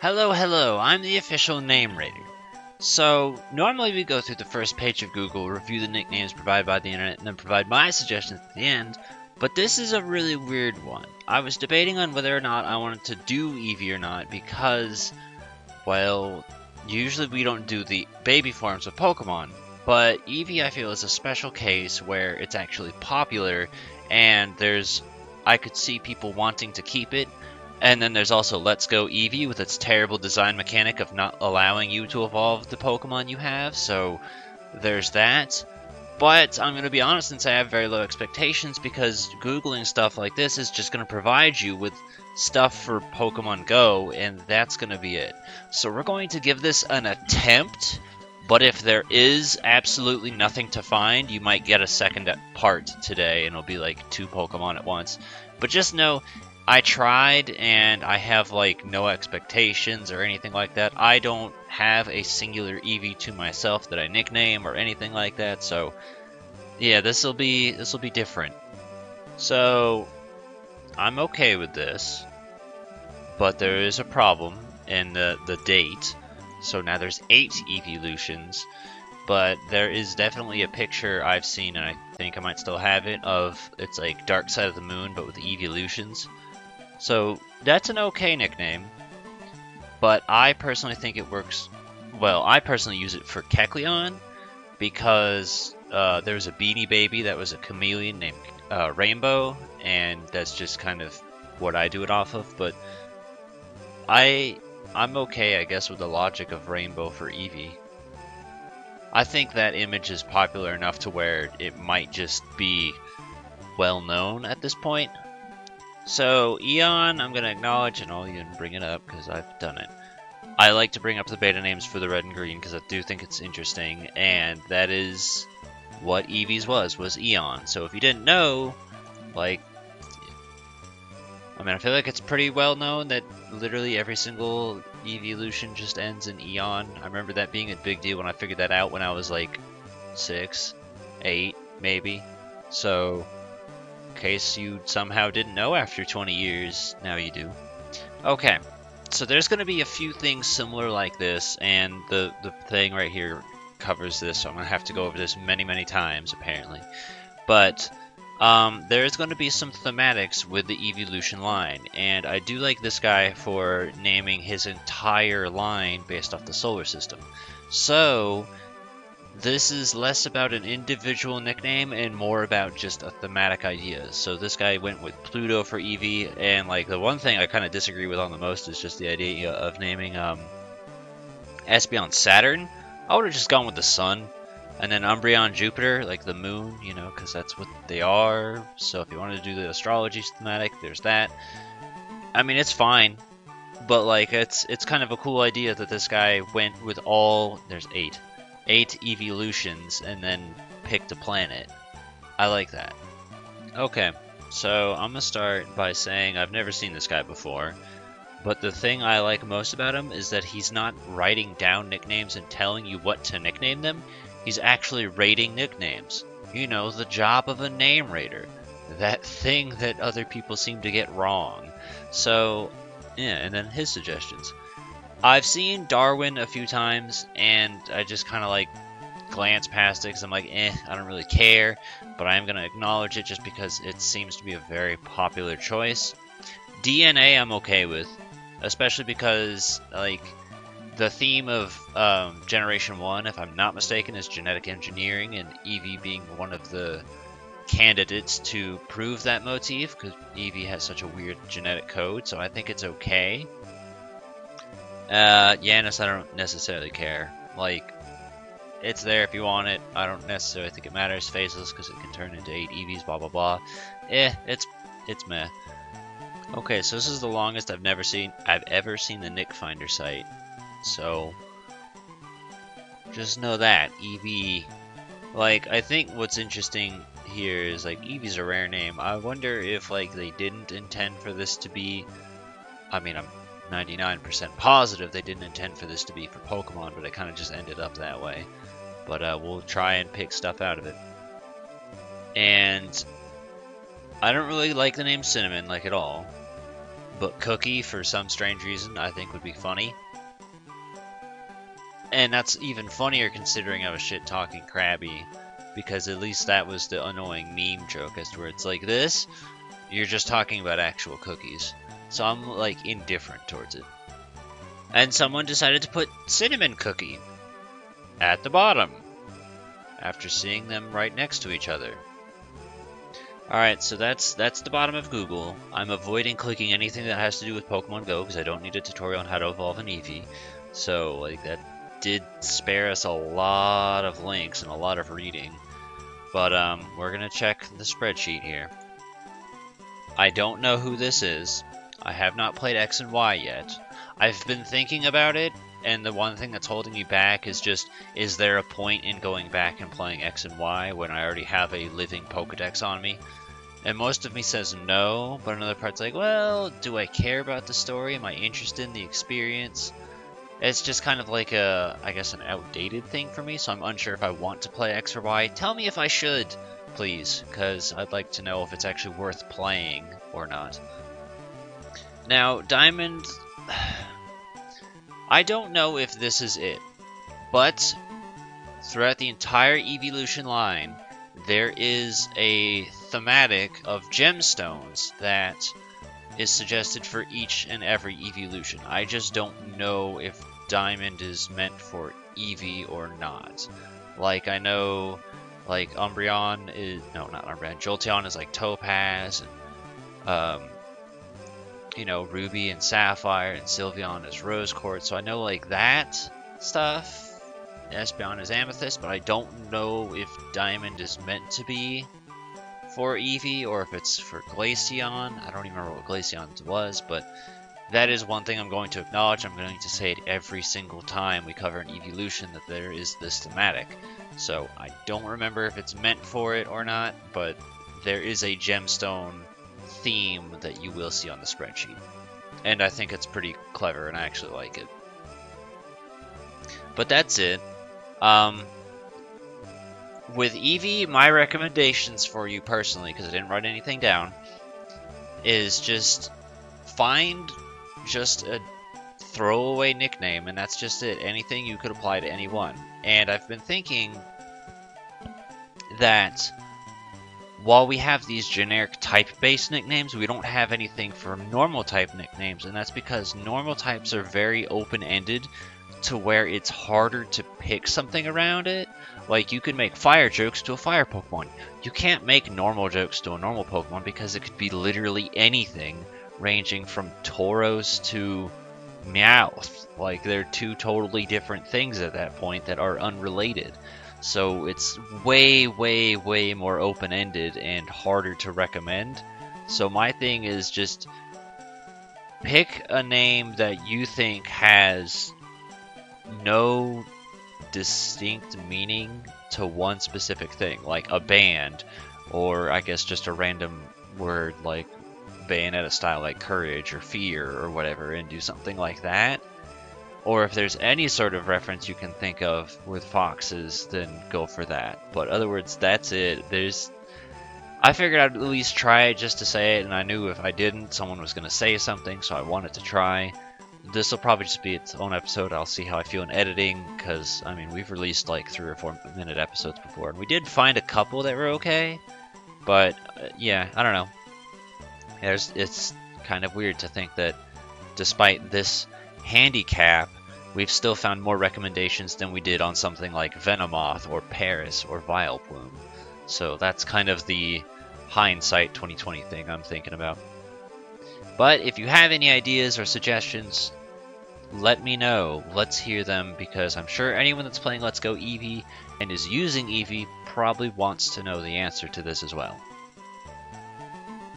Hello, hello, I'm the official name rater. So, normally we go through the first page of Google, review the nicknames provided by the internet, and then provide my suggestions at the end, but this is a really weird one. I was debating on whether or not I wanted to do Eevee or not because, well, usually we don't do the baby forms of Pokemon, but Eevee I feel is a special case where it's actually popular, and I could see people wanting to keep it. And then there's also Let's Go Eevee with its terrible design mechanic of not allowing you to evolve the Pokemon you have, so there's that. But I'm going to be honest and say I have very low expectations because Googling stuff like this is just going to provide you with stuff for Pokemon Go, and that's going to be it. So we're going to give this an attempt, but if there is absolutely nothing to find, you might get a second part today, and it'll be like 2 Pokemon at once. But just know, I tried, and I have, like, no expectations or anything like that. I don't have a singular Eevee to myself that I nickname or anything like that, so yeah, this'll be different. So, I'm okay with this, but there is a problem in the date. So now there's 8 evolutions, but there is definitely a picture I've seen, and I think I might still have it, of it's like Dark Side of the Moon, but with evolutions. So that's an okay nickname, but I personally think it works well. I personally use it for Kecleon because there was a Beanie Baby that was a chameleon named Rainbow, and that's just kind of what I do it off of. But I'm okay, I guess, with the logic of Rainbow for Eevee. I think that image is popular enough to where it might just be well known at this point. So, Eon, I'm going to acknowledge, and I'll even bring it up because I've done it. I like to bring up the beta names for the red and green because I do think it's interesting, and that is what Eevee's was Eon. So if you didn't know, like, I feel like it's pretty well known that literally every single evolution just ends in Eon. I remember that being a big deal when I figured that out when I was like 6, 8, maybe. So, in case you somehow didn't know after 20 years, now you do. Okay, so there's going to be a few things similar like this, and the thing right here covers this, so I'm going to have to go over this many, many times, apparently. But there's going to be some thematics with the evolution line, and I do like this guy for naming his entire line based off the solar system. So this is less about an individual nickname and more about just a thematic idea. So this guy went with Pluto for Eevee, and like the one thing I kind of disagree with on the most is just the idea of naming Espeon Saturn. I would have just gone with the sun, and then Umbreon Jupiter, like the moon, you know, because that's what they are. So if you wanted to do the astrology thematic, there's that. I mean, it's fine, but like it's kind of a cool idea that this guy went with there's 8 evolutions and then picked a planet. I like that. Okay, so I'm gonna start by saying I've never seen this guy before, but the thing I like most about him is that he's not writing down nicknames and telling you what to nickname them. He's actually rating nicknames. You know, the job of a name rater. That thing that other people seem to get wrong. So, yeah, and then his suggestions. I've seen Darwin a few times, and I just kind of like glance past it because I'm like, I don't really care, but I am going to acknowledge it just because it seems to be a very popular choice. DNA I'm okay with, especially because, like, the theme of Generation 1, if I'm not mistaken, is genetic engineering, and Eevee being one of the candidates to prove that motif, because Eevee has such a weird genetic code, so I think it's okay. Yanis, I don't necessarily care. Like, it's there if you want it. I don't necessarily think it matters. Faceless, because it can turn into 8 Eevees, blah blah blah. It's meh. Okay, so this is the longest I've ever seen the Nick Finder site. So, just know that. Eevee, like, I think what's interesting here is, like, Eevee's a rare name. I wonder if, like, they didn't intend for this to be, I'm 99% positive they didn't intend for this to be for Pokemon, but it kind of just ended up that way. But we'll try and pick stuff out of it. And I don't really like the name Cinnamon, like, at all. but cookie for some strange reason I think would be funny. And that's even funnier considering I was shit-talking Krabby, because at least that was the annoying meme joke as to where it's like this, you're just talking about actual cookies. So I'm like indifferent towards it. And someone decided to put cinnamon cookie at the bottom after seeing them right next to each other. Alright, so that's the bottom of Google. I'm avoiding clicking anything that has to do with Pokemon Go because I don't need a tutorial on how to evolve an Eevee. So like that did spare us a lot of links and a lot of reading. But we're gonna check the spreadsheet here. I don't know who this is. I have not played X and Y yet. I've been thinking about it, and the one thing that's holding me back is just, is there a point in going back and playing X and Y when I already have a living Pokedex on me? And most of me says no, but another part's like, well, do I care about the story? Am I interested in the experience? It's just kind of like I guess an outdated thing for me, so I'm unsure if I want to play X or Y. Tell me if I should, please, because I'd like to know if it's actually worth playing or not. Now, Diamond, I don't know if this is it, but throughout the entire evolution line, there is a thematic of gemstones that is suggested for each and every evolution. I just don't know if Diamond is meant for Eevee or not. Like, I know, like, Umbreon is, no, not Umbreon, Jolteon is like Topaz, and, you know, Ruby and Sapphire, and Sylveon is Rose Quartz, so I know, like, that stuff. Espeon is Amethyst, but I don't know if Diamond is meant to be for Eevee, or if it's for Glaceon. I don't even remember what Glaceon was, but that is one thing I'm going to acknowledge. I'm going to say it every single time we cover an evolution, that there is this thematic. So I don't remember if it's meant for it or not, but there is a gemstone theme that you will see on the spreadsheet. And I think it's pretty clever, and I actually like it. But that's it. With Eevee, my recommendations for you personally, because I didn't write anything down, is just find just a throwaway nickname, and that's just it. Anything you could apply to anyone. And I've been thinking that while we have these generic type-based nicknames, we don't have anything for normal type nicknames, and that's because normal types are very open-ended to where it's harder to pick something around it. Like, you can make fire jokes to a fire Pokemon. You can't make normal jokes to a normal Pokemon because it could be literally anything, ranging from Tauros to Meowth. Like, they're two totally different things at that point that are unrelated. So it's way, way, way more open-ended and harder to recommend. So my thing is just pick a name that you think has no distinct meaning to one specific thing, like a band, or I guess just a random word like Bayonetta style, like courage or fear or whatever, and do something like that. Or if there's any sort of reference you can think of with foxes, then go for that. But in other words, that's it. I figured I'd at least try it just to say it, and I knew if I didn't, someone was going to say something, so I wanted to try. This will probably just be its own episode. I'll see how I feel in editing, because, I mean, we've released like 3 or 4 minute episodes before, and we did find a couple that were okay, but, yeah, I don't know. It's kind of weird to think that despite this handicap, we've still found more recommendations than we did on something like Venomoth or Paris or Vileplume. So that's kind of the hindsight 2020 thing I'm thinking about. But if you have any ideas or suggestions, let me know. Let's hear them, because I'm sure anyone that's playing Let's Go Eevee and is using Eevee probably wants to know the answer to this as well.